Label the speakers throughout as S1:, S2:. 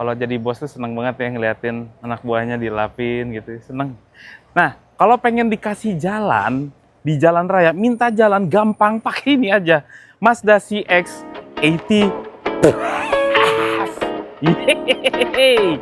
S1: Kalau jadi bos tuh seneng banget ya ngeliatin anak buahnya dilapin gitu, seneng. Nah, kalau pengen dikasih jalan di jalan raya, minta jalan gampang pakai ini aja. Mazda CX-80. Yeay.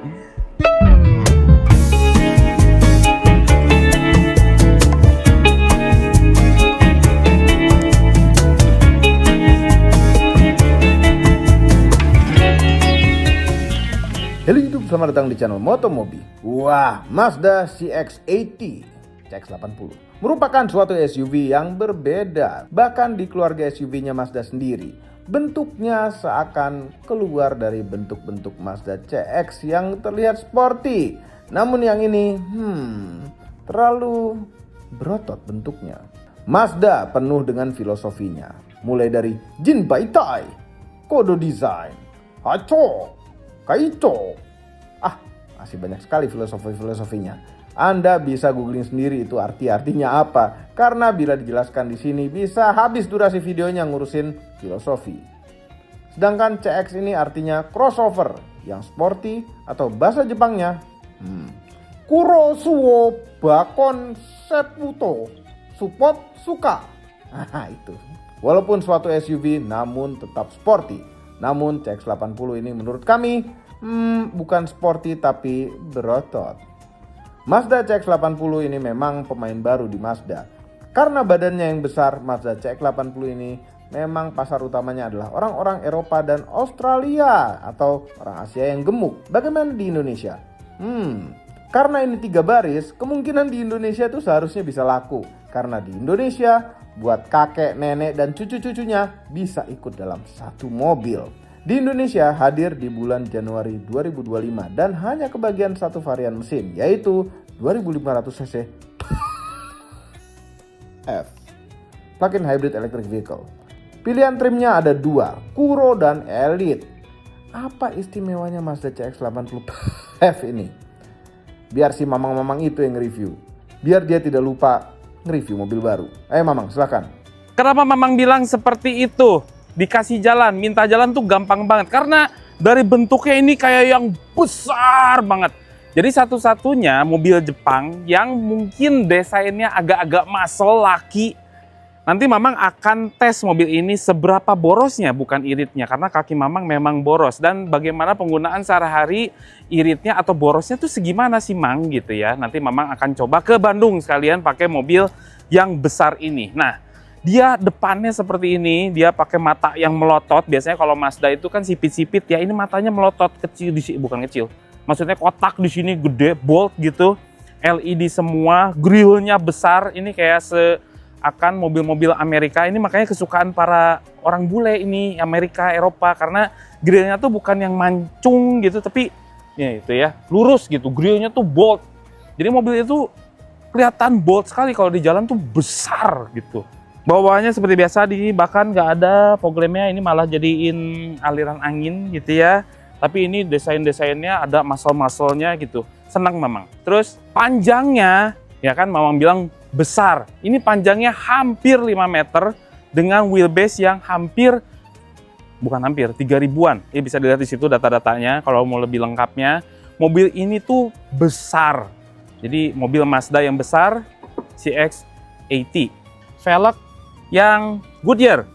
S2: Halo YouTube, selamat datang di channel Motomobi. Wah, Mazda CX-80 CX-80 merupakan suatu SUV yang berbeda. Bahkan di keluarga SUV-nya Mazda sendiri, bentuknya seakan keluar dari bentuk-bentuk Mazda CX yang terlihat sporty. Namun yang ini, terlalu berotot bentuknya. Mazda penuh dengan filosofinya, mulai dari Jin Baitai, Kodo Design, Hacho, Kaicho. Masih banyak sekali filosofinya. Anda bisa googling sendiri itu artinya apa. Karena bila dijelaskan di sini bisa habis durasi videonya ngurusin filosofi. Sedangkan CX ini artinya crossover yang sporty atau bahasa Jepangnya Kurosuo Bakon Sepputo Support Suka. Itu. Walaupun suatu SUV namun tetap sporty. Namun CX-80 ini menurut kami bukan sporty tapi berotot. Mazda CX-80 ini memang pemain baru di Mazda. Karena badannya yang besar, Mazda CX-80 ini memang pasar utamanya adalah orang-orang Eropa dan Australia atau orang Asia yang gemuk. Bagaimana di Indonesia? Karena ini 3 baris, kemungkinan di Indonesia itu seharusnya bisa laku. Karena di Indonesia, buat kakek, nenek, dan cucu-cucunya bisa ikut dalam satu mobil. Di Indonesia hadir di bulan Januari 2025 dan hanya kebagian satu varian mesin, yaitu 2500 cc F plug-in hybrid electric vehicle. Pilihan trimnya ada 2, Kuro dan Elite. Apa istimewanya Mazda CX-80 F ini? Biar si mamang-mamang itu yang nge-review, biar dia tidak lupa nge-review mobil baru. Ayo Mamang, silakan.
S1: Kenapa Mamang bilang seperti itu? Dikasih jalan, minta jalan tuh gampang banget. Karena dari bentuknya ini kayak yang besar banget. Jadi satu-satunya mobil Jepang yang mungkin desainnya agak-agak muscle, laki. Nanti Mamang akan tes mobil ini seberapa borosnya, bukan iritnya. Karena kaki Mamang memang boros. Dan bagaimana penggunaan sehari-hari iritnya atau borosnya tuh segimana sih Mang gitu ya. Nanti Mamang akan coba ke Bandung sekalian pakai mobil yang besar ini. Nah, dia depannya seperti ini, dia pakai mata yang melotot. Biasanya kalau Mazda itu kan sipit-sipit ya, ini matanya melotot kecil di sini, bukan kecil. Maksudnya kotak di sini gede, bold gitu. LED semua, grillnya besar. Ini kayak seakan mobil-mobil Amerika. Ini makanya kesukaan para orang bule ini, Amerika, Eropa, karena grillnya tuh bukan yang mancung gitu, tapi ya itu ya, lurus gitu. Grillnya tuh bold. Jadi mobil itu kelihatan bold sekali kalau di jalan tuh besar gitu. Bawaannya seperti biasa, bahkan nggak ada fog lamp-nya, ini malah jadiin aliran angin gitu ya. Tapi ini desainnya ada muscle-muscle-nya gitu. Senang Mamang. Terus panjangnya, ya kan Mamang bilang besar. Ini panjangnya hampir 5 meter dengan wheelbase yang bukan hampir, 3000-an. Ya bisa dilihat di situ data-datanya kalau mau lebih lengkapnya. Mobil ini tuh besar. Jadi mobil Mazda yang besar, CX-80. Velg yang Goodyear,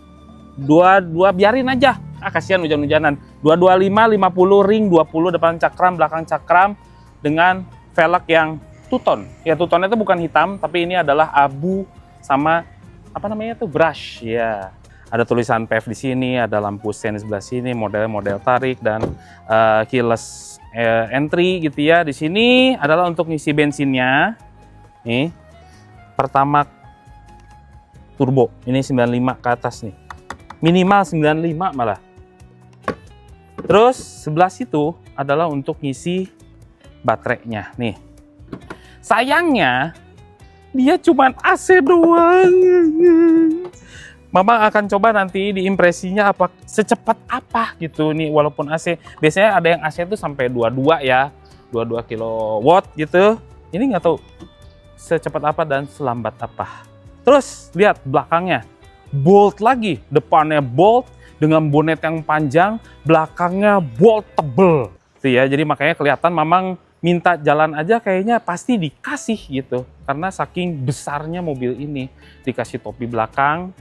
S1: dua biarin aja, kasihan hujan-hujanan. 225, 50 ring, 20 depan cakram, belakang cakram dengan velg yang two-tone. Ya two-tone itu bukan hitam, tapi ini adalah abu sama apa namanya tuh brush ya. Ada tulisan PF di sini, ada lampu sen di sebelah sini, model tarik dan keyless entry gitu ya. Di sini adalah untuk ngisi bensinnya. Nih, pertama turbo, ini 95 ke atas nih, minimal 95 malah. Terus sebelah situ adalah untuk ngisi baterainya nih. Sayangnya dia cuma AC doang. Mamang akan coba nanti di impresinya apa secepat apa gitu nih, walaupun AC. Biasanya ada yang AC itu sampai 22 ya, 22 kilowatt gitu. Ini nggak tahu secepat apa dan selambat apa. Terus lihat belakangnya, bold lagi, depannya bold dengan bonet yang panjang, belakangnya bold tebel. Itu ya, jadi makanya kelihatan Mamang minta jalan aja kayaknya pasti dikasih gitu. Karena saking besarnya mobil ini. Dikasih topi belakang,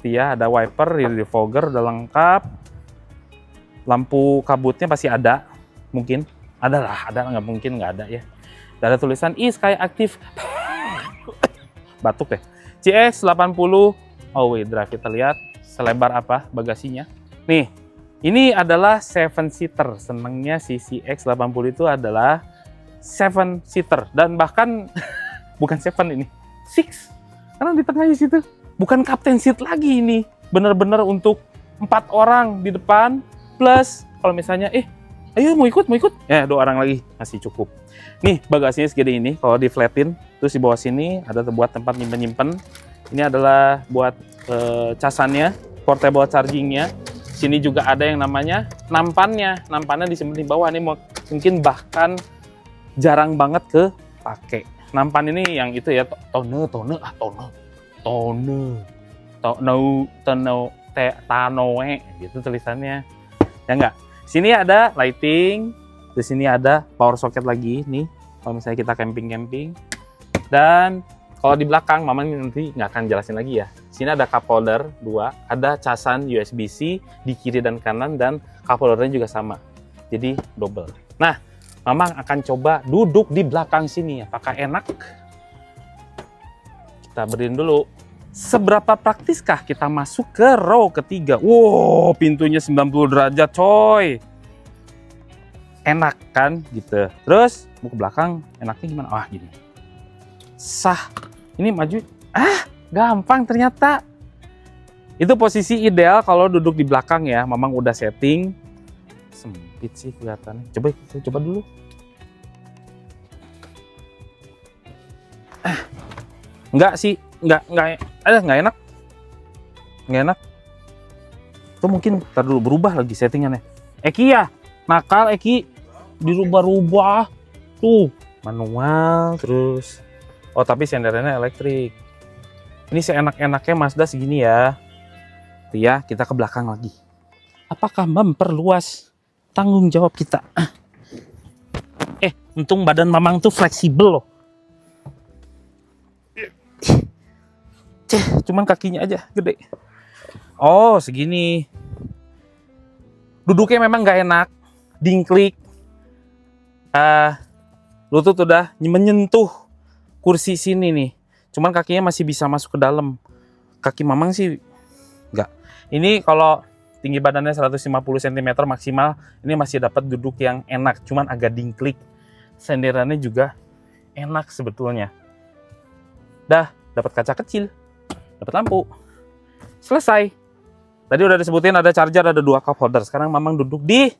S1: ya ada wiper, rear defogger udah lengkap. Lampu kabutnya pasti ada, mungkin. Ada lah, ada nggak mungkin nggak ada ya. Dan ada tulisan Sky Active. Batuk deh. CX-80 all-wheel drive, kita lihat selebar apa bagasinya. Nih, ini adalah 7-seater. Senangnya si CX-80 itu adalah 7-seater. Dan bahkan, bukan 7 ini, 6. Karena di tengahnya situ, bukan captain seat lagi ini. Bener-bener untuk 4 orang di depan, plus kalau misalnya, ayo mau ikut, ya 2 orang lagi, masih cukup. Nih bagasinya segede ini, kalau di flatin, terus di bawah sini ada buat tempat nyimpen-nyimpen. Ini adalah buat casannya, portable chargingnya. Sini juga ada yang namanya nampannya disimpan di bawah. Ini mungkin bahkan jarang banget kepake. Nampan ini yang itu ya, tanoe gitu tulisannya. Ya enggak? Sini ada lighting, di sini ada power socket lagi nih. Kalau misalnya kita camping-camping. Dan kalau di belakang, Mama nanti nggak akan jelasin lagi ya. Sini ada cup holder 2, ada casan USB-C di kiri dan kanan, dan cup holdernya juga sama. Jadi double. Nah, Mama akan coba duduk di belakang sini. Apakah enak? Kita berdiri dulu. Seberapa praktiskah kita masuk ke row ketiga? Wow, pintunya 90 derajat coy. Enak kan gitu. Terus mau ke belakang enaknya gimana? Wah gini. Sah. Ini maju. Gampang ternyata. Itu posisi ideal kalau duduk di belakang ya. Mamang udah setting. Sempit sih kelihatannya. Coba dulu. Enggak sih. Enggak enak. Enggak enak. Itu mungkin ntar dulu berubah lagi settingannya. Eki ya, nakal Eki, dirubah-rubah. Tuh, manual terus. Oh, tapi senderannya elektrik. Ini seenak-enaknya Mazda segini ya. Tuh ya, kita ke belakang lagi. Apakah memperluas tanggung jawab kita? Untung badan Mamang tuh fleksibel loh. Cuman kakinya aja gede. Oh, segini. Duduknya memang nggak enak. Dingklik. Lutut udah menyentuh kursi sini nih. Cuman kakinya masih bisa masuk ke dalam. Kaki Mamang sih nggak. Ini kalau tinggi badannya 150 cm maksimal, ini masih dapat duduk yang enak. Cuman agak dingklik. Senderannya juga enak sebetulnya. Dah, dapat kaca kecil. Dapat lampu. Selesai. Tadi udah disebutin ada charger, ada 2 cup holder. Sekarang Mamang duduk di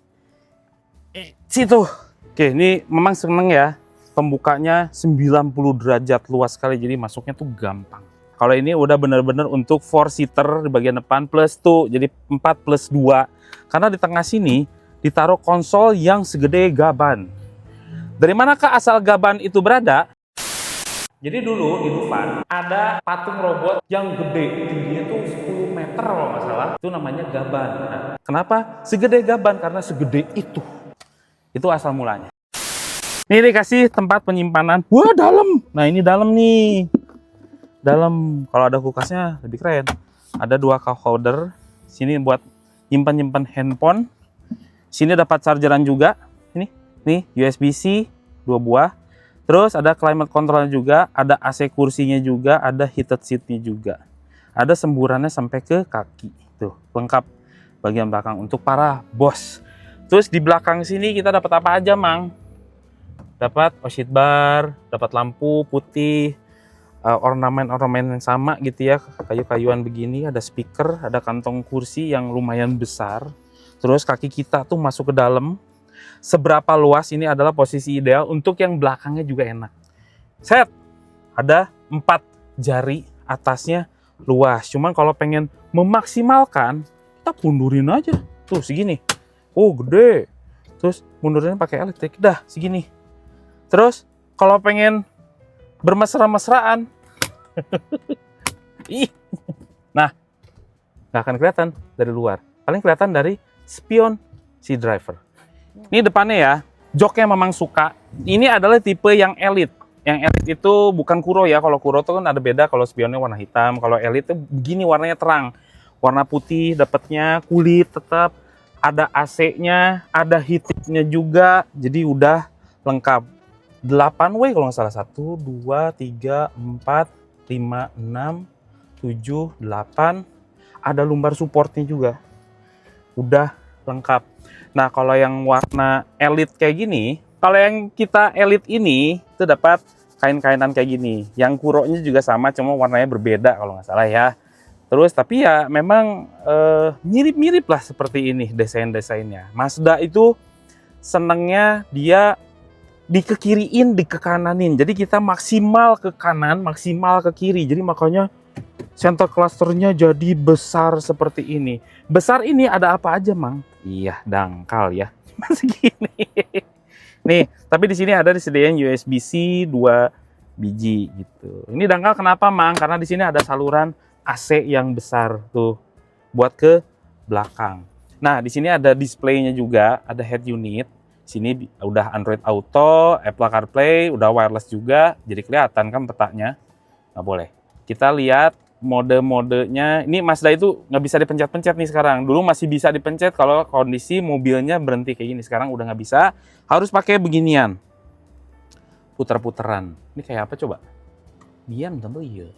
S1: situ. Oke, ini Mamang seneng ya. Pembukanya 90 derajat, luas sekali. Jadi masuknya tuh gampang. Kalau ini udah bener-bener untuk 4-seater di bagian depan plus 2. Jadi 4 plus 2. Karena di tengah sini ditaruh konsol yang segede gaban. Dari manakah asal gaban itu berada? Jadi dulu di Dufan ada patung robot yang gede, tingginya tuh 10 meter kalau nggak salah. Itu namanya gaban. Nah, kenapa segede gaban? Karena segede itu. Itu asal mulanya. Ini dikasih tempat penyimpanan. Wah, dalam. Nah, ini dalam nih. Dalam. Kalau ada kulkasnya lebih keren. Ada 2 cup holder. Sini buat nyimpan-nyimpan handphone. Sini dapat chargeran juga. Ini, nih USB-C 2 buah. Terus ada climate control juga, ada AC kursinya juga, ada heated seatnya juga. Ada semburannya sampai ke kaki. Tuh, lengkap bagian belakang untuk para bos. Terus di belakang sini kita dapat apa aja, Mang? Dapat OSHIT bar, dapat lampu putih, ornamen-ornamen yang sama gitu ya, kayu-kayuan begini, ada speaker, ada kantong kursi yang lumayan besar. Terus kaki kita tuh masuk ke dalam. Seberapa luas ini adalah posisi ideal untuk yang belakangnya juga enak. Set, ada 4 jari atasnya luas. Cuman kalau pengen memaksimalkan, kita mundurin aja. Tuh segini. Oh gede. Terus mundurin pakai elektrik. Dah segini. Terus kalau pengen bermesra-mesraan, nah nggak akan kelihatan dari luar. Paling kelihatan dari spion si driver. Ini depannya ya, Joknya memang suka. Ini adalah tipe yang Elite. Yang Elite itu bukan Kuro ya. Kalau Kuro tuh kan ada beda. Kalau spionnya warna hitam. Kalau Elite tuh begini warnanya terang. Warna putih dapatnya, kulit tetap. Ada AC-nya, ada heatsink-nya juga. Jadi udah lengkap. 8 way kalau nggak salah. 1, 2, 3, 4, 5, 6, 7, 8. Ada lumbar supportnya juga. Udah lengkap. Nah, kalau yang warna Elite kayak gini, kalau yang kita Elite ini itu dapat kain-kainan kayak gini. Yang Kuronya juga sama, cuma warnanya berbeda kalau nggak salah ya. Terus tapi ya memang mirip-mirip lah seperti ini desain-desainnya. Mazda itu senengnya dia dikekiriin, dikekananin. Jadi kita maksimal ke kanan, maksimal ke kiri. Jadi makanya center clusternya jadi besar seperti ini. Besar ini ada apa aja, Mang? Iya, dangkal ya. Segini. Nih, tapi di sini ada disediain USB-C 2 biji gitu. Ini dangkal kenapa, Mang? Karena di sini ada saluran AC yang besar tuh buat ke belakang. Nah, di sini ada displaynya juga, ada head unit. Sini udah Android Auto, Apple CarPlay, udah wireless juga. Jadi kelihatan kan petanya. Nggak boleh. Kita lihat mode-modenya. Ini Mazda itu nggak bisa dipencet-pencet nih sekarang. Dulu masih bisa dipencet kalau kondisi mobilnya berhenti kayak gini. Sekarang udah nggak bisa. Harus pakai beginian. Puter-puteran. Ini kayak apa coba? Diam tentu iya.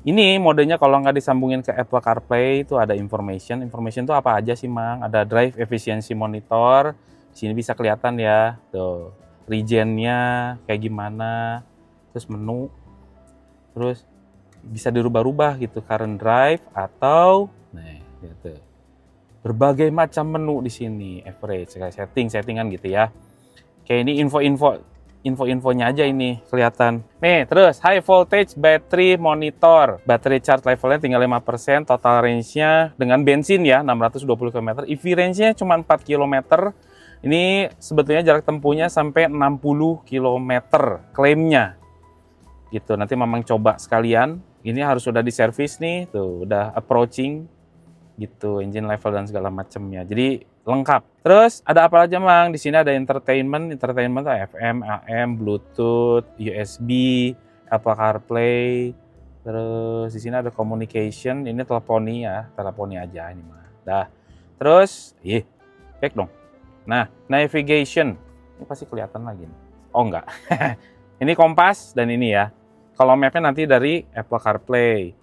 S1: Ini modenya kalau nggak disambungin ke Apple CarPlay itu ada information. Information itu apa aja sih, Mang? Ada drive efficiency monitor. Di sini bisa kelihatan ya. Tuh. Regen-nya kayak gimana. Terus menu. Terus bisa dirubah-rubah gitu, current drive atau gitu. Berbagai macam menu di sini, average, kayak settingan gitu ya. Kayak ini info-infonya aja ini kelihatan. Nih, terus high voltage battery monitor. Battery charge levelnya tinggal 5%, total range-nya dengan bensin ya 620 km. EV range-nya cuma 4 km. Ini sebetulnya jarak tempuhnya sampai 60 km klaimnya. Gitu, nanti Mamang coba sekalian. Ini harus sudah diservis nih, tuh udah approaching gitu, engine level dan segala macamnya. Jadi lengkap. Terus ada apa aja, Mang? Di sini ada entertainment tuh FM, AM, Bluetooth, USB, Apple CarPlay. Terus di sini ada communication, ini teleponi aja ini mah. Dah. Terus, back dong. Nah, navigation. Ini pasti kelihatan lagi nih. Oh enggak. Ini kompas dan ini ya. Kalau mapnya nanti dari Apple CarPlay.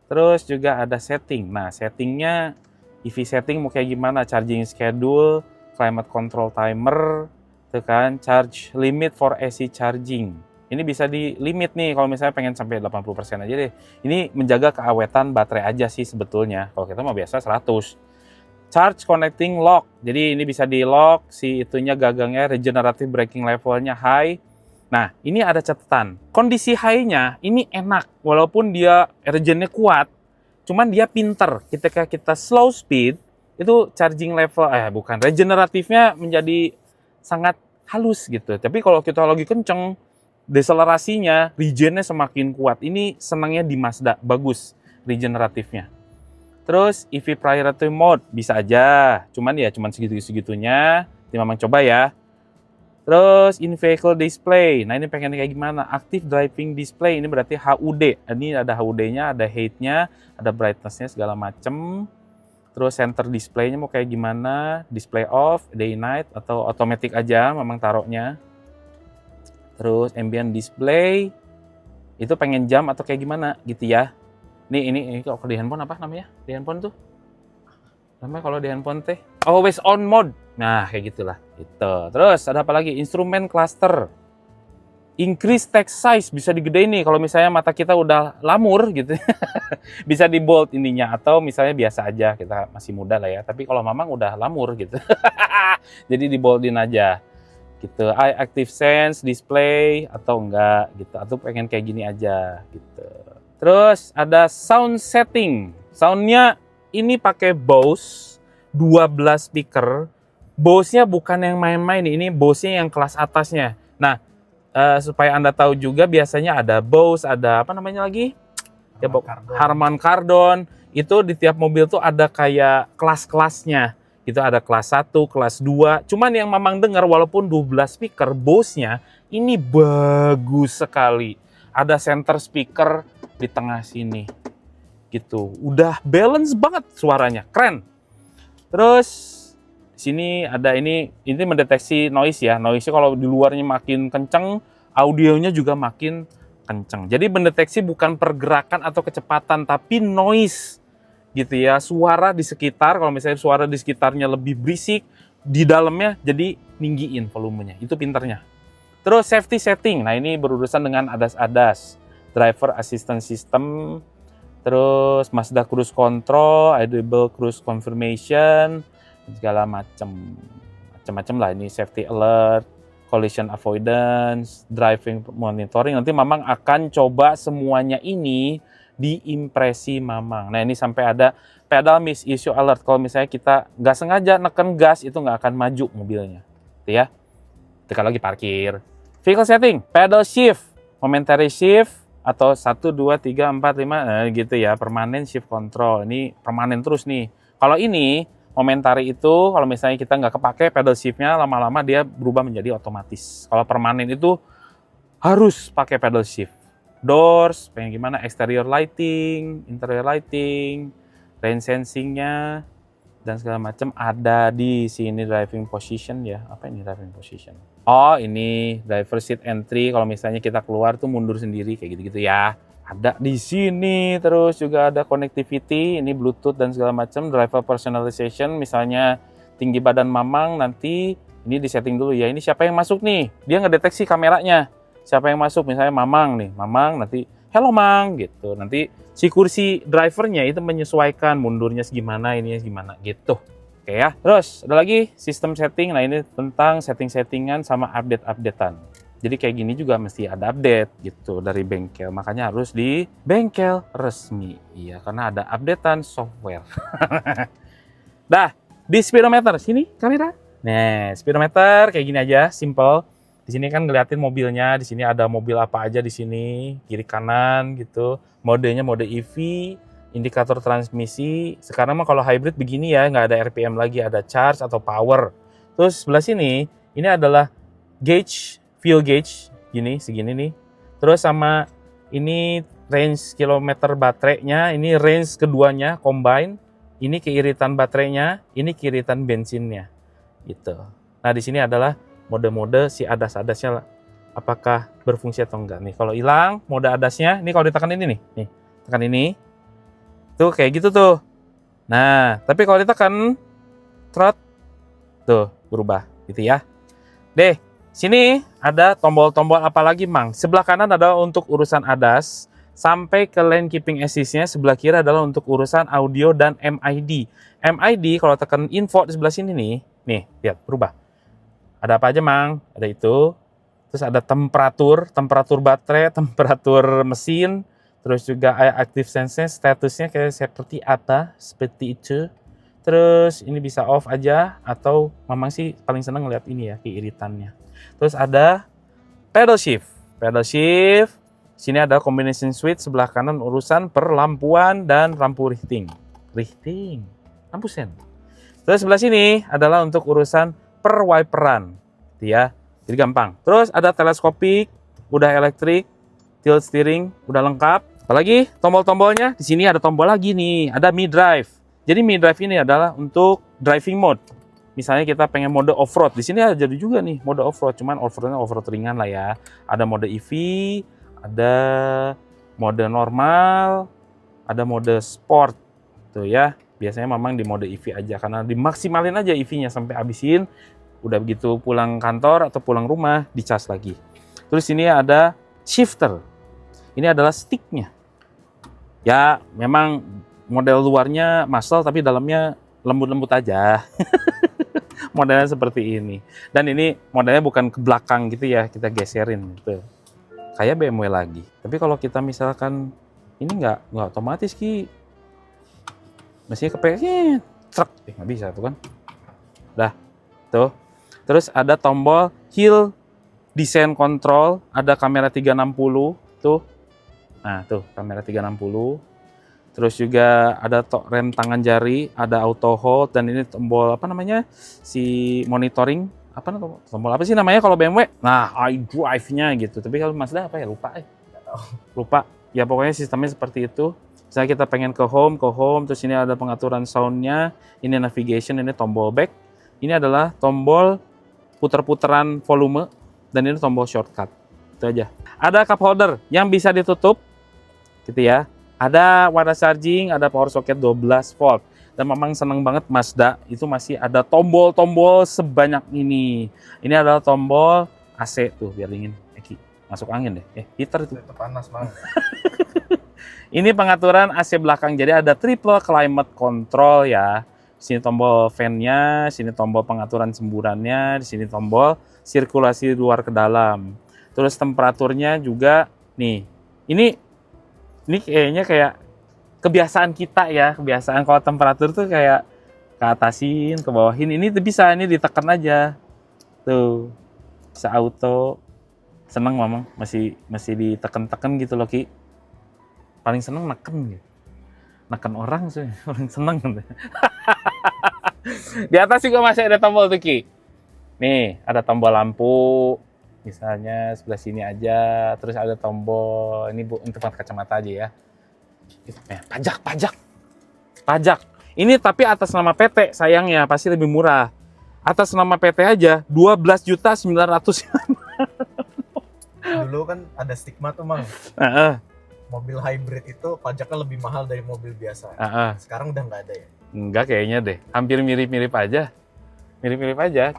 S1: Terus juga ada setting. Nah, settingnya EV setting mau kayak gimana? Charging schedule, climate control timer, itu kan, charge limit for AC charging. Ini bisa di limit nih kalau misalnya pengen sampai 80% aja deh. Ini menjaga keawetan baterai aja sih sebetulnya. Kalau kita mah biasa 100. Charge connecting lock. Jadi ini bisa di lock si itunya gagangnya, regenerative braking levelnya high. Nah, ini ada catatan. Kondisi high-nya ini enak, walaupun dia regennya kuat, cuman dia pinter. Ketika kita slow speed, itu charging level, regeneratifnya menjadi sangat halus gitu. Tapi kalau kita lagi kenceng, deselerasinya, regennya semakin kuat. Ini senangnya di Mazda, bagus regeneratifnya. Terus EV priority mode, bisa aja. Cuman segitu-segitunya. Nanti Mamang coba ya. Terus in-vehicle display, nah ini pengen kayak gimana? Active driving display, ini berarti HUD. Ini ada HUD-nya, ada height-nya, ada brightness-nya segala macem. Terus center display-nya mau kayak gimana? Display off, day night, atau automatic aja memang taruhnya. Terus ambient display, itu pengen jam atau kayak gimana gitu ya. Ini kalau di handphone apa namanya? Di handphone tuh? Namanya kalau di handphone teh always on mode. Nah, kayak gitulah. Gitu. Terus ada apa lagi? Instrumen cluster. Increase text size, bisa digedein nih kalau misalnya mata kita udah lamur gitu. Bisa di bold ininya, atau misalnya biasa aja, kita masih muda lah ya. Tapi kalau Mamang udah lamur gitu. Jadi di boldin aja. Gitu. Eye active sense display atau enggak gitu. Atau pengen kayak gini aja gitu. Terus ada sound setting. Soundnya ini pakai Bose 12 speaker. Bose-nya bukan yang main-main, ini Bose-nya yang kelas atasnya. Nah, supaya Anda tahu juga, biasanya ada Bose, ada apa namanya lagi? Harman Kardon. Itu di tiap mobil tuh ada kayak kelas-kelasnya. Itu ada kelas 1, kelas 2. Cuman yang Mamang dengar walaupun 12 speaker, Bose-nya ini bagus sekali. Ada center speaker di tengah sini. Gitu. Udah balance banget suaranya. Keren. Terus di sini ada ini mendeteksi noise ya. Noise-nya kalau di luarnya makin kenceng, audionya juga makin kenceng. Jadi mendeteksi bukan pergerakan atau kecepatan, tapi noise gitu ya. Suara di sekitar, kalau misalnya suara di sekitarnya lebih berisik, di dalamnya jadi ninggiin volumenya. Itu pinternya. Terus safety setting. Nah, ini berurusan dengan ADAS-ADAS. Driver Assistance System. Terus Mazda Cruise Control, Audible Cruise Confirmation, segala macam lah. Ini safety alert, collision avoidance, driving monitoring. Nanti Mamang akan coba semuanya ini di impresi Mamang. Nah, ini sampai ada pedal miss issue alert. Kalau misalnya kita nggak sengaja neken gas, itu nggak akan maju mobilnya. Gitu ya. Ketika lagi parkir. Vehicle setting, pedal shift, momentary shift, atau 1, 2, 3, 4, 5, nah gitu ya, permanen shift control. Ini permanen terus nih. Kalau ini, momentari itu, kalau misalnya kita nggak kepake pedal shift-nya, lama-lama dia berubah menjadi otomatis. Kalau permanen itu, harus pakai pedal shift. Doors, pengen gimana, exterior lighting, interior lighting, rain sensing-nya, dan segala macam ada di sini. Driving position ya. Apa ini driving position? Oh, ini driver seat entry. Kalau misalnya kita keluar tuh mundur sendiri kayak gitu-gitu ya. Ada di sini. Terus juga ada connectivity, ini Bluetooth dan segala macam. Driver personalization, misalnya tinggi badan Mamang, nanti ini disetting dulu ya. Ini siapa yang masuk nih? Dia ngedeteksi kameranya. Siapa yang masuk? Misalnya Mamang nih. Mamang nanti hello Mang gitu. Nanti si kursi drivernya itu menyesuaikan mundurnya segimana, ininya segimana gitu. Oke ya. Terus ada lagi sistem setting. Nah, ini tentang setting-settingan sama update-updatean. Jadi kayak gini juga mesti ada update gitu dari bengkel. Makanya harus di bengkel resmi. Iya, karena ada updatean software. Dah, di speedometer sini kamera. Nah, speedometer kayak gini aja, simple. Di sini kan ngeliatin mobilnya, di sini ada mobil apa aja di sini, kiri kanan gitu. Modenya mode EV, indikator transmisi. Sekarang mah kalau hybrid begini ya, nggak ada RPM lagi, ada charge atau power. Terus sebelah sini, ini adalah gauge, fuel gauge, gini, segini nih. Terus sama ini range kilometer baterainya, ini range keduanya combine. Ini keiritan baterainya, ini keiritan bensinnya, gitu. Nah, di sini adalah mode-mode si ADAS-ADASnya apakah berfungsi atau enggak nih. Kalau hilang mode ADASnya, ini kalau ditekan ini nih, tekan ini, tuh kayak gitu tuh. Nah, tapi kalau ditekan trot, tuh berubah gitu ya. Deh, sini ada tombol-tombol apa lagi Mang? Sebelah kanan adalah untuk urusan ADAS, sampai ke lane keeping assist-nya. Sebelah kiri adalah untuk urusan audio dan MID. MID kalau tekan info di sebelah sini nih lihat berubah. Ada apa aja Mang? Ada itu. Terus ada temperatur baterai, temperatur mesin, terus juga active sense statusnya kayak seperti apa, seperti itu. Terus ini bisa off aja, atau Mamang sih paling seneng ngeliat ini ya, keiritannya. Terus ada pedal shift. Sini ada combination switch, sebelah kanan urusan perlampuan dan lampu richting, lampu sen. Terus sebelah sini adalah untuk urusan perwiperan, ya. Jadi gampang. Terus ada teleskopik, udah elektrik, tilt steering, udah lengkap. Apalagi tombol-tombolnya, di sini ada tombol lagi nih, ada Mi Drive. Jadi Mi Drive ini adalah untuk driving mode. Misalnya kita pengen mode off-road, di sini ada jadi juga nih mode off-road, cuman off-roadnya off-road ringan lah ya. Ada mode EV, ada mode normal, ada mode sport, tuh ya. Biasanya memang di mode EV aja, karena dimaksimalin aja EV-nya sampai habisin. Udah begitu pulang kantor atau pulang rumah, dicas lagi. Terus ini ada shifter. Ini adalah sticknya. Ya, memang model luarnya muscle, tapi dalamnya lembut-lembut aja. Modelnya seperti ini. Dan ini modelnya bukan ke belakang gitu ya, kita geserin gitu. Kayak BMW lagi. Tapi kalau kita misalkan ini nggak otomatis Ki. Mestinya kepeknya truk, nggak bisa tuh kan. Dah, tuh. Terus ada tombol hill design control, ada kamera 360 tuh. Nah, tuh kamera 360. Terus juga ada rem tangan jari, ada auto hold, dan ini tombol apa namanya, si monitoring, apa tombol apa sih namanya kalau BMW? Nah, iDrive-nya gitu. Tapi kalau Mazda apa ya, lupa. Ya pokoknya sistemnya seperti itu. Misalnya kita pengen ke home, terus ini ada pengaturan sound-nya, ini navigation, ini tombol back, ini adalah tombol puter-puteran volume, dan ini tombol shortcut. Itu aja. Ada cup holder yang bisa ditutup, gitu ya. Ada wireless charging, ada power socket 12 volt. Dan memang seneng banget Mazda itu masih ada tombol-tombol sebanyak ini. Ini adalah tombol AC tuh, biar dingin. Masuk angin deh. Heater itu.
S2: Itu panas banget.
S1: Ini pengaturan AC belakang. Jadi ada triple climate control ya. Sini tombol fan-nya, sini tombol pengaturan semburannya, di sini tombol sirkulasi luar ke dalam. Terus temperaturnya juga nih. Ini kayaknya kayak kebiasaan kita ya, kebiasaan kalau temperatur tuh kayak ke atasin, ke bawahin. Ini tuh bisa, ini ditekan aja. Tuh, bisa auto. Seneng memang, masih ditekan-tekan gitu loh Ki. Paling seneng neken gitu. Neken orang sih, paling seneng. Di atas juga masih ada tombol tuh Ki. Nih, ada tombol lampu. Misalnya sebelah sini aja, terus ada tombol ini Bu, untuk kacamata aja ya. Pajak. Ini tapi atas nama PT, sayangnya pasti lebih murah. Atas nama PT aja 12.900.000.
S3: Dulu kan ada stigma tuh Mang. Mobil hybrid itu pajaknya lebih mahal dari mobil biasa. Sekarang udah nggak ada ya?
S1: Enggak kayaknya deh, hampir mirip-mirip aja.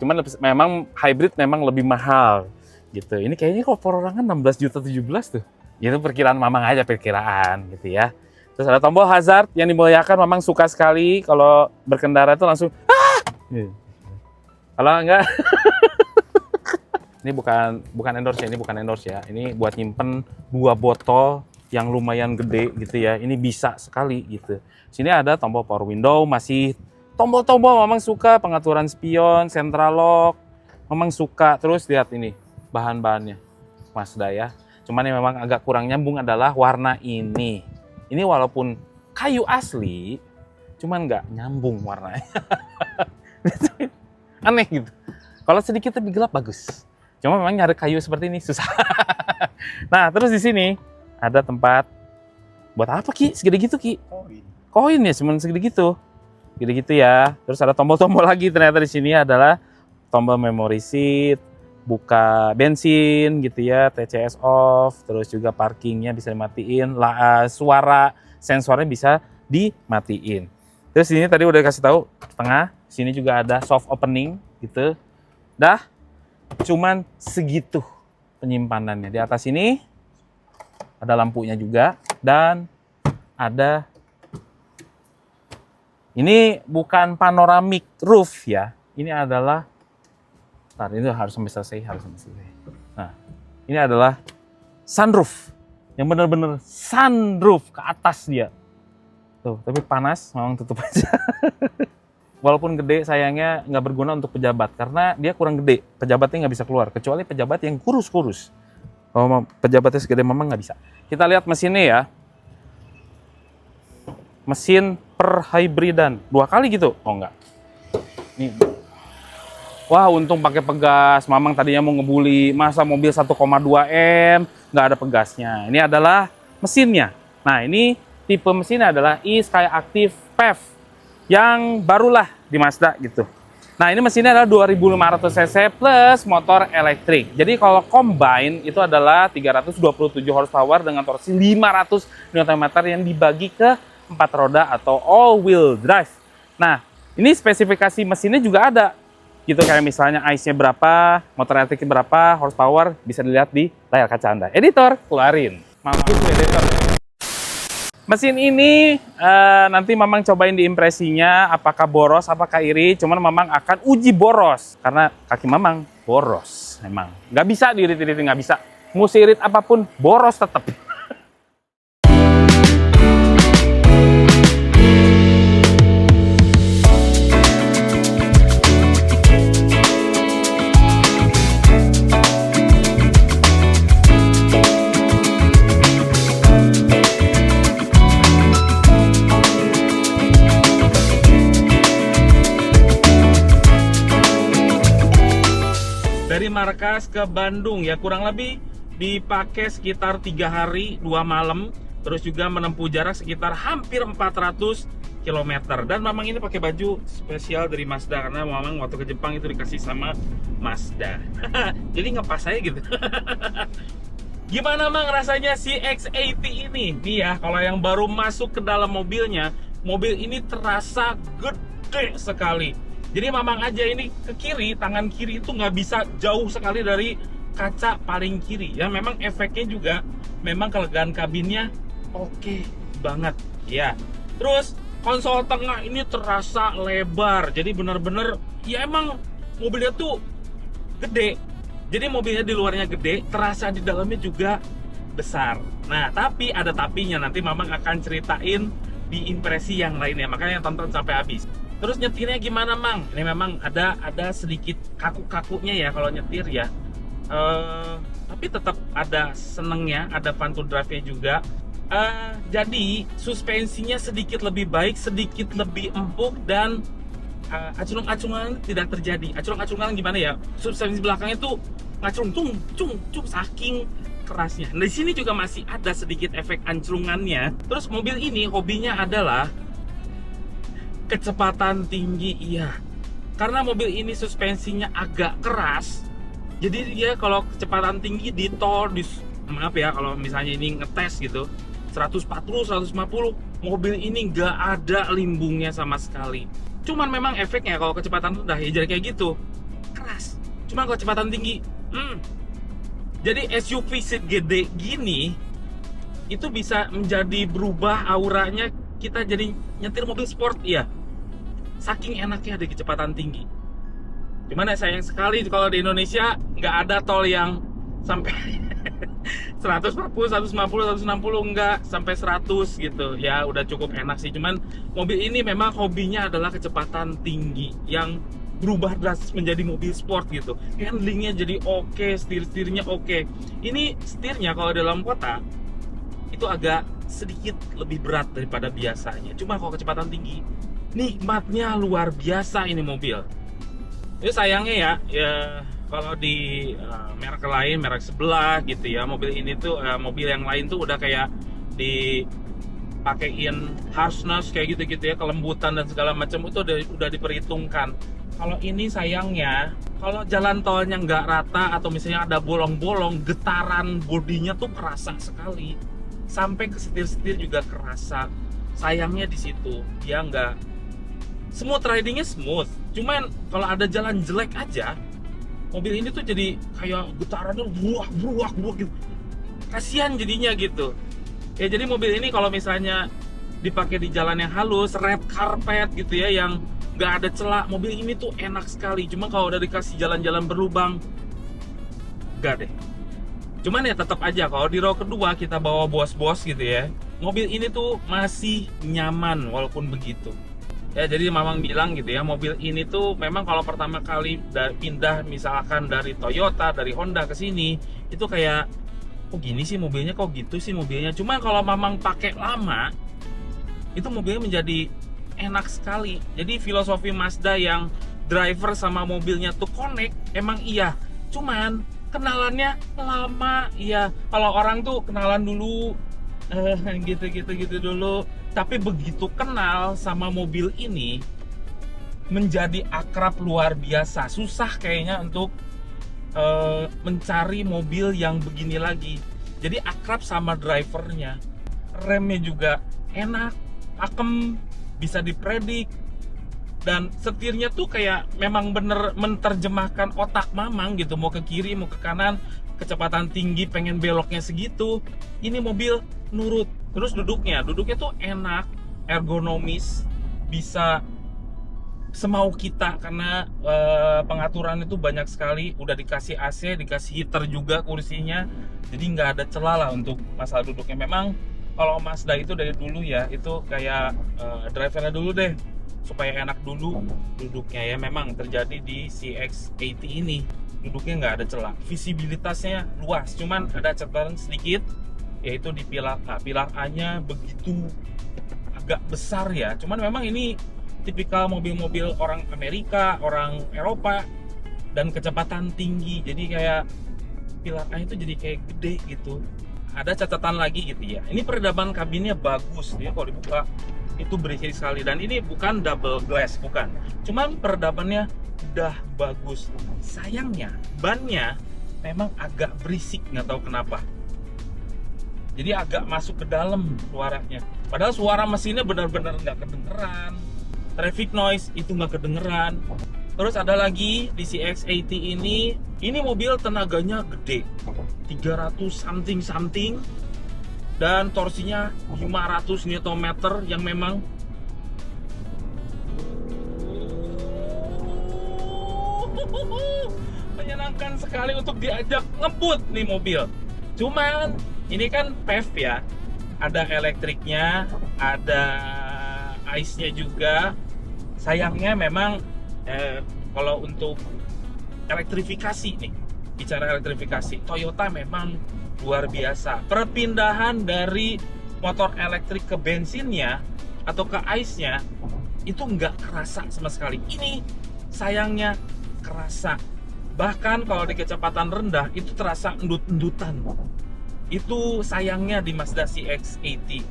S1: Cuman memang hybrid memang lebih mahal gitu. Ini kayaknya kok perorangan 16.017 tuh. Itu perkiraan Mamang aja, perkiraan gitu ya. Terus ada tombol hazard yang dimuliakan, Mamang suka sekali kalau berkendara itu langsung Kalau enggak ini bukan endorse ya. Ini buat nyimpen 2 botol yang lumayan gede gitu ya. Ini bisa sekali gitu. Sini ada tombol power window, masih tombol-tombol Mamang suka, pengaturan spion, central lock. Mamang suka. Terus lihat ini bahan-bahannya Mazda ya. Cuman yang memang agak kurang nyambung adalah warna ini. Ini walaupun kayu asli, cuman nggak nyambung warnanya. Aneh gitu. Kalau sedikit lebih gelap bagus. Cuma memang nyari kayu seperti ini susah. Nah, terus di sini ada tempat buat apa Ki? Segede gitu Ki? Koin ya, cuma segede gitu. Gede gitu ya. Terus ada tombol-tombol lagi, ternyata di sini adalah tombol memory seat, buka bensin gitu ya, TCS off, terus juga parkingnya bisa dimatiin, suara sensornya bisa dimatiin. Terus ini tadi udah kasih tahu tengah, sini juga ada soft opening gitu. Dah, cuman segitu penyimpanannya. Di atas ini ada lampunya juga dan ada ini bukan panoramic roof ya. Ini adalah ini harus sampai selesai. Nah, ini adalah sunroof. Yang benar-benar sunroof ke atas dia. Tuh, tapi panas, memang tutup aja. Walaupun gede, sayangnya nggak berguna untuk pejabat. Karena dia kurang gede, pejabatnya nggak bisa keluar. Kecuali pejabat yang kurus-kurus. Kalau pejabatnya segede memang nggak bisa. Kita lihat mesinnya ya. Mesin per hybridan. 2 kali gitu? Oh enggak. Nih. Wah, untung pakai pegas. Mamang tadinya mau ngebully, masa mobil 1,2 M nggak ada pegasnya. Ini adalah mesinnya. Nah, ini tipe mesinnya adalah eSkyActiv PHEV yang barulah di Mazda gitu. Nah, ini mesinnya adalah 2500 cc plus motor elektrik. Jadi kalau combine itu adalah 327 horsepower dengan torsi 500 Nm yang dibagi ke 4 roda atau all-wheel drive. Nah, ini spesifikasi mesinnya juga ada. Gitu kayak misalnya ICE-nya berapa, motor elektriknya berapa, horsepower, bisa dilihat di layar kaca Anda. Editor, keluarin. Mamang itu editor. Mesin ini nanti Mamang cobain di impresinya, apakah boros, apakah iri. Cuman Mamang akan uji boros. Karena kaki Mamang boros, memang. Nggak bisa diirit-irit, nggak bisa. Mau irit apapun, boros tetap. Dari markas ke Bandung ya, kurang lebih dipakai sekitar 3 hari 2 malam, terus juga menempuh jarak sekitar hampir 400 km. Dan Mamang ini pakai baju spesial dari Mazda karena Mamang waktu ke Jepang itu dikasih sama Mazda. Jadi ngepas saya gitu. Gimana Mang rasanya si X80 ini? Nih ya, kalau yang baru masuk ke dalam mobilnya, mobil ini terasa gede sekali. Jadi Mamang aja ini ke kiri, tangan kiri itu nggak bisa jauh sekali dari kaca paling kiri. Ya memang efeknya juga, memang kelegaan kabinnya oke banget. Ya, terus konsol tengah ini terasa lebar. Jadi benar-benar, ya emang mobilnya tuh gede. Jadi mobilnya di luarnya gede, terasa di dalamnya juga besar. Nah, tapi ada tapinya, nanti Mamang akan ceritain di impresi yang lainnya, makanya tonton sampai habis. Terus nyetirnya gimana Mang? Ini memang ada sedikit kaku-kakunya ya kalau nyetir ya. Tapi tetap ada senengnya, ada fun to drive-nya juga. Jadi suspensinya sedikit lebih baik, sedikit lebih empuk, dan acung-acungan tidak terjadi. Acung-acungan gimana ya? Suspensi belakangnya tuh ngacung cung saking kerasnya. Nah, di sini juga masih ada sedikit efek anclungannya. Terus mobil ini hobinya adalah kecepatan tinggi, iya. Karena mobil ini suspensinya agak keras, jadi dia kalau kecepatan tinggi di tol, maaf ya kalau misalnya ini ngetes gitu 140, 150, mobil ini nggak ada limbungnya sama sekali. Cuman memang efeknya kalau kecepatan rendah ya jadi kayak gitu, keras. Cuman kalau kecepatan tinggi, jadi SUV segede gini itu bisa menjadi berubah auranya, kita jadi nyetir mobil sport ya. Saking enaknya di kecepatan tinggi. Cuman ya sayang sekali kalau di Indonesia nggak ada tol yang sampai 140, 150, 160, enggak sampai 100 gitu. Ya udah cukup enak sih. Cuman mobil ini memang hobinya adalah kecepatan tinggi yang berubah drastis menjadi mobil sport gitu. Handlingnya jadi oke, setir-setirnya oke. Ini setirnya kalau dalam kota itu agak sedikit lebih berat daripada biasanya. Cuma kalau kecepatan tinggi, nikmatnya luar biasa ini mobil. Ini sayangnya ya kalau di merek lain, merek sebelah gitu ya, mobil ini tuh mobil yang lain tuh udah kayak dipakein harshness kayak gitu-gitu ya, kelembutan dan segala macam itu udah diperhitungkan. Kalau ini sayangnya, kalau jalan tolnya nggak rata atau misalnya ada bolong-bolong, getaran bodinya tuh kerasa sekali. Sampai ke setir-setir juga kerasa. Sayangnya di situ, dia nggak smooth, ridingnya smooth. Cuman kalau ada jalan jelek aja, mobil ini tuh jadi kayak getarannya buak gitu. Kasihan jadinya gitu. Ya jadi mobil ini kalau misalnya dipakai di jalan yang halus, red carpet gitu ya, yang nggak ada celah, mobil ini tuh enak sekali. Cuma kalau udah dikasih jalan-jalan berlubang, enggak deh. Cuman ya tetap aja kalau di row kedua kita bawa bos-bos gitu ya, mobil ini tuh masih nyaman walaupun begitu. Ya jadi Mamang bilang gitu ya, mobil ini tuh memang kalau pertama kali pindah misalkan dari Toyota, dari Honda ke sini, itu kayak kok gini sih mobilnya, kok gitu sih mobilnya. Cuman kalau Mamang pakai lama, itu mobilnya menjadi enak sekali. Jadi filosofi Mazda yang driver sama mobilnya tuh connect, emang iya. Cuman kenalannya lama, iya. Kalau orang tuh kenalan dulu, gitu dulu. Tapi begitu kenal sama mobil ini, menjadi akrab luar biasa. Susah kayaknya untuk mencari mobil yang begini lagi. Jadi akrab sama drivernya. Remnya juga enak, pakem, bisa dipredik. Dan setirnya tuh kayak memang bener menerjemahkan otak Mamang gitu. Mau ke kiri, mau ke kanan, kecepatan tinggi, pengen beloknya segitu. Ini mobil nurut. Terus duduknya tuh enak, ergonomis, bisa semau kita karena pengaturan itu banyak sekali. Udah dikasih AC, dikasih heater juga kursinya, jadi nggak ada celah lah untuk masalah duduknya. Memang kalau Mazda itu dari dulu ya, itu kayak drivernya dulu deh, supaya enak dulu duduknya ya. Memang terjadi di CX-80 ini, duduknya nggak ada celah, visibilitasnya luas, cuman ada catatan sedikit, yaitu di pilar A. Pilar A-nya begitu agak besar ya. Cuman memang ini tipikal mobil-mobil orang Amerika, orang Eropa, dan kecepatan tinggi. Jadi kayak pilar A itu jadi kayak gede gitu. Ada catatan lagi gitu ya. Ini peredaban kabinnya bagus. Jadi kalau dibuka itu berisik sekali. Dan ini bukan double glass, bukan. Cuman peredabannya udah bagus. Sayangnya bannya memang agak berisik, nggak tahu kenapa. Jadi agak masuk ke dalam suaranya. Padahal suara mesinnya benar-benar nggak kedengeran. Traffic noise itu nggak kedengeran. Terus ada lagi di CX-80 ini mobil tenaganya gede, 300 something dan torsinya 500 Nm yang memang menyenangkan sekali untuk diajak ngebut nih mobil. Cuman ini kan PHEV ya, ada elektriknya, ada ICE-nya juga. Sayangnya memang kalau untuk elektrifikasi nih, bicara elektrifikasi, Toyota memang luar biasa. Perpindahan dari motor elektrik ke bensinnya atau ke ICE-nya itu nggak kerasa sama sekali. Ini sayangnya kerasa. Bahkan kalau di kecepatan rendah itu terasa endut-endutan. Itu sayangnya di Mazda CX-80.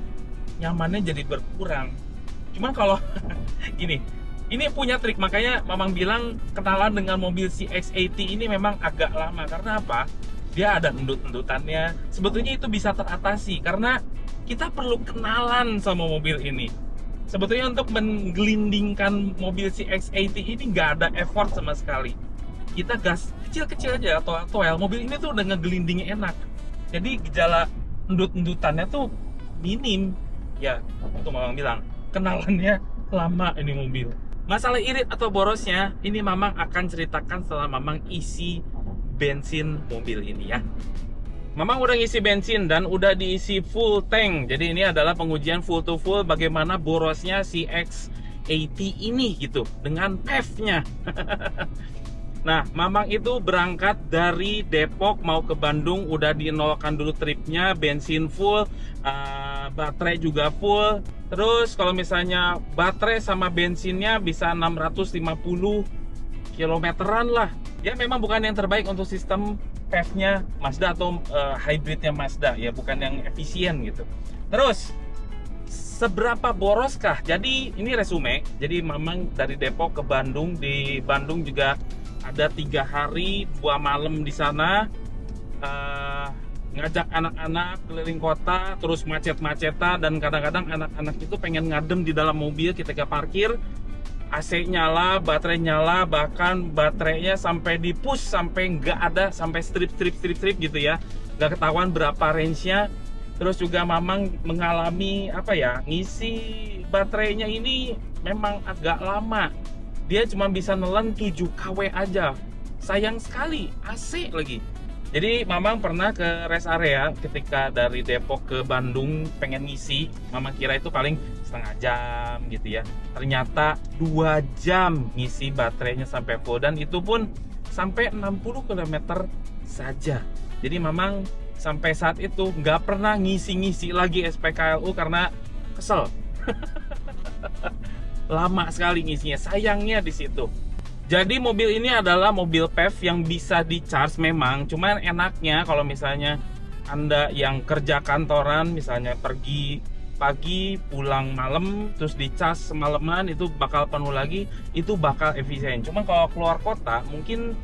S1: Nyamannya jadi berkurang. Cuman kalau gini, ini punya trik, makanya Mamang bilang kenalan dengan mobil CX-80 ini memang agak lama. Karena apa? Dia ada endut-endutannya. Sebetulnya itu bisa teratasi karena kita perlu kenalan sama mobil ini. Sebetulnya untuk menggelindingkan mobil CX-80 ini nggak ada effort sama sekali. Kita gas kecil-kecil aja atau mobil ini tuh udah ngegelindingnya enak. Jadi gejala endut-endutannya tuh minim. Ya, itu Mamang bilang kenalannya lama ini mobil. Masalah irit atau borosnya, ini Mamang akan ceritakan setelah Mamang isi bensin mobil ini ya. Mamang udah ngisi bensin dan udah diisi full tank. Jadi ini adalah pengujian full to full bagaimana borosnya CX-80 ini gitu dengan PHEV-nya. Nah, Mamang itu berangkat dari Depok mau ke Bandung, udah dinolkan dulu tripnya, bensin full, baterai juga full. Terus kalau misalnya baterai sama bensinnya bisa 650 kilometeran lah. Ya memang bukan yang terbaik untuk sistem PHEV-nya Mazda atau hybridnya Mazda, ya bukan yang efisien gitu. Terus seberapa boroskah? Jadi ini resume. Jadi Mamang dari Depok ke Bandung, di Bandung juga ada 3 hari 2 malam di sana, ngajak anak-anak keliling kota, terus macet-macetan, dan kadang-kadang anak-anak itu pengen ngadem di dalam mobil ketika parkir. AC nyala, baterai nyala, bahkan baterainya sampai di push sampai nggak ada, sampai strip gitu ya, nggak ketahuan berapa range-nya. Terus juga Mamang mengalami apa ya, ngisi baterainya ini memang agak lama. Dia cuma bisa nelen 7 kW aja. Sayang sekali, AC lagi. Jadi Mamang pernah ke rest area ketika dari Depok ke Bandung pengen ngisi. Mamang kira itu paling setengah jam gitu ya. Ternyata 2 jam ngisi baterainya sampai full. Dan itu pun sampai 60 km saja. Jadi Mamang sampai saat itu nggak pernah ngisi-ngisi lagi SPKLU karena kesel. Lama sekali ngisinya, sayangnya di situ. Jadi mobil ini adalah mobil PHEV yang bisa di-charge memang, cuman enaknya kalau misalnya Anda yang kerja kantoran, misalnya pergi pagi pulang malam terus di-charge semalaman, itu bakal penuh lagi, itu bakal efisien. Cuman kalau keluar kota mungkin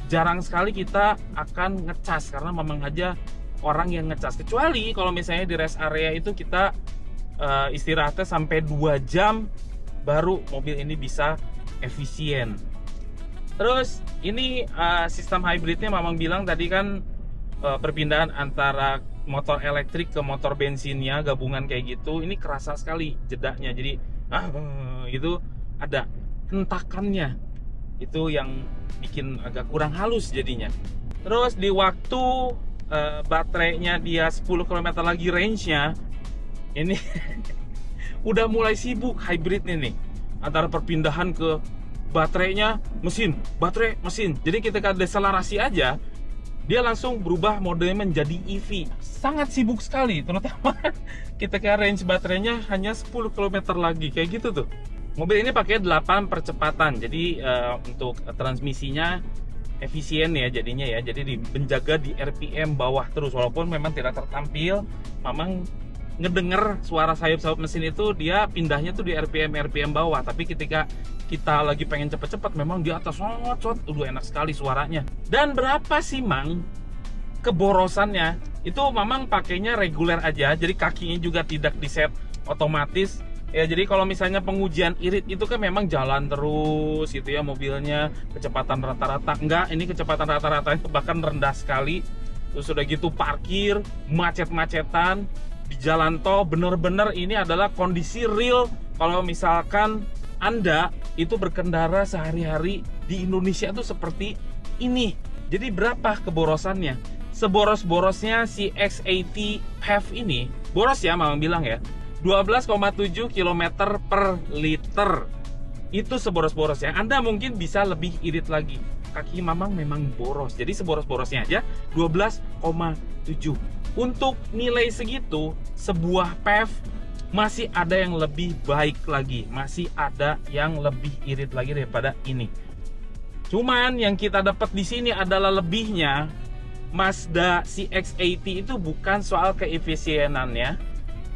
S1: jarang sekali kita akan ngecas karena memang aja orang yang ngecas, kecuali kalau misalnya di rest area itu kita istirahatnya sampai 2 jam baru mobil ini bisa efisien. Terus ini sistem hybridnya Mamang bilang tadi kan perpindahan antara motor elektrik ke motor bensinnya gabungan kayak gitu, ini kerasa sekali jedanya. Jadi itu ada hentakannya, itu yang bikin agak kurang halus jadinya. Terus di waktu baterainya dia 10 km lagi range-nya, ini udah mulai sibuk hybridnya nih, antara perpindahan ke baterainya mesin, baterai mesin. Jadi ketika deselerasi aja dia langsung berubah modenya menjadi EV. Sangat sibuk sekali, terutama ketika range baterainya hanya 10 km lagi kayak gitu tuh. Mobil ini pakai 8 percepatan, jadi untuk transmisinya efisien ya jadinya ya. Jadi menjaga di RPM bawah terus, walaupun memang tidak tertampil. Memang ngedenger suara sayup-sayup mesin itu dia pindahnya tuh di RPM bawah, tapi ketika kita lagi pengen cepet-cepet memang di atas cot, enak sekali suaranya. Dan berapa sih Mang keborosannya? Itu Mamang pakainya reguler aja, jadi kakinya juga tidak diset otomatis. Ya, jadi kalau misalnya pengujian irit itu kan memang jalan terus gitu ya mobilnya, kecepatan rata-rata. Enggak, ini kecepatan rata-rata itu bahkan rendah sekali. Terus udah gitu parkir, macet-macetan di jalan tol. Bener-bener ini adalah kondisi real kalau misalkan Anda itu berkendara sehari-hari di Indonesia itu seperti ini. Jadi berapa keborosannya? Seboros-borosnya si X80 PHEV ini, boros ya Mamang bilang ya, 12,7 km per liter. Itu seboros-borosnya. Anda mungkin bisa lebih irit lagi. Kaki Mamang memang boros. Jadi seboros-borosnya aja 12,7. Untuk nilai segitu, sebuah PHEV masih ada yang lebih baik lagi. Masih ada yang lebih irit lagi daripada ini. Cuman yang kita dapat di sini adalah lebihnya. Mazda CX-80 itu bukan soal keefisienannya,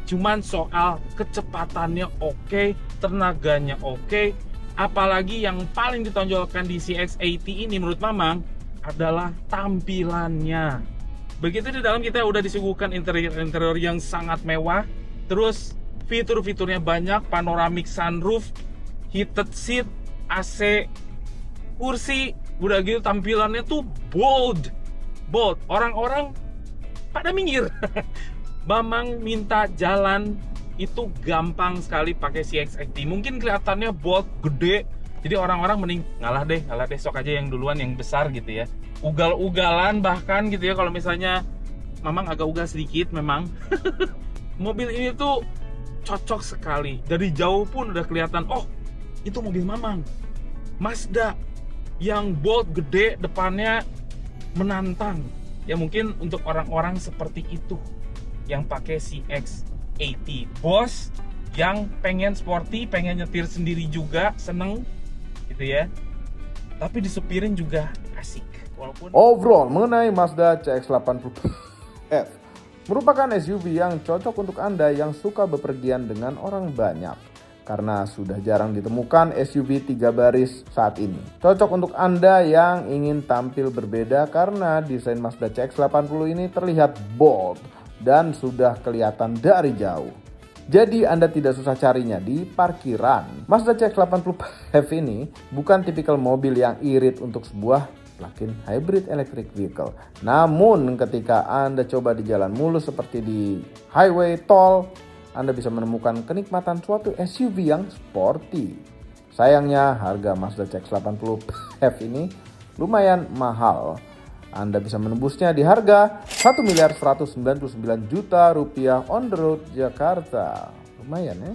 S1: cuman soal kecepatannya oke, tenaganya oke. Apalagi yang paling ditonjolkan di CX-80 ini menurut Mamang adalah tampilannya. Begitu di dalam kita udah disuguhkan interior yang sangat mewah, terus fitur-fiturnya banyak, panoramic sunroof, heated seat, AC, kursi, udah gitu tampilannya tuh bold. Orang-orang pada minggir. Mamang minta jalan itu gampang sekali pakai CX-80. Mungkin kelihatannya bold, gede, jadi orang-orang mending ngalah deh sok aja yang duluan, yang besar gitu ya. Ugal-ugalan bahkan gitu ya, kalau misalnya Mamang agak ugal sedikit memang. Mobil ini tuh cocok sekali. Dari jauh pun udah kelihatan, oh itu mobil Mamang. Mazda yang bold, gede, depannya menantang. Ya mungkin untuk orang-orang seperti itu yang pakai CX-80. Bos yang pengen sporty, pengen nyetir sendiri juga, seneng gitu ya. Tapi disepirin juga asik. Walaupun
S2: Overall mengenai Mazda CX-80 F merupakan SUV yang cocok untuk Anda yang suka bepergian dengan orang banyak. Karena sudah jarang ditemukan SUV 3 baris saat ini. Cocok untuk Anda yang ingin tampil berbeda karena desain Mazda CX-80 ini terlihat bold dan sudah kelihatan dari jauh. Jadi Anda tidak susah carinya di parkiran. Mazda CX-80 PHEV ini bukan tipikal mobil yang irit untuk sebuah plug-in hybrid electric vehicle. Namun ketika Anda coba di jalan mulus seperti di highway, tol, Anda bisa menemukan kenikmatan suatu SUV yang sporty. Sayangnya harga Mazda CX-80 PHEV ini lumayan mahal. Anda bisa menembusnya di harga Rp1.199.000.000 on the road Jakarta. Lumayan ya.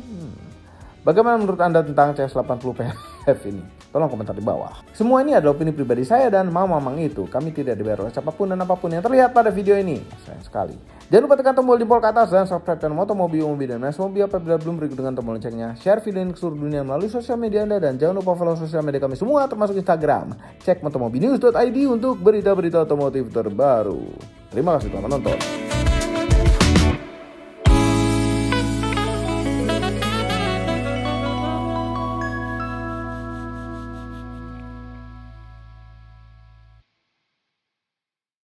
S2: Bagaimana menurut Anda tentang CX-80 PHEV ini? Tolong komentar di bawah. Semua ini adalah opini pribadi saya dan Mamang itu. Kami tidak dibayar oleh siapapun dan apapun yang terlihat pada video ini. Sayang sekali. Jangan lupa tekan tombol jempol ke atas dan subscribe channel Motomobil dan Mas Mobil apabila belum, berikut dengan tombol loncengnya. Share video ini ke seluruh dunia melalui sosial media Anda dan jangan lupa follow sosial media kami semua termasuk Instagram. Cek motomobilnews.id untuk berita-berita otomotif terbaru. Terima kasih telah menonton.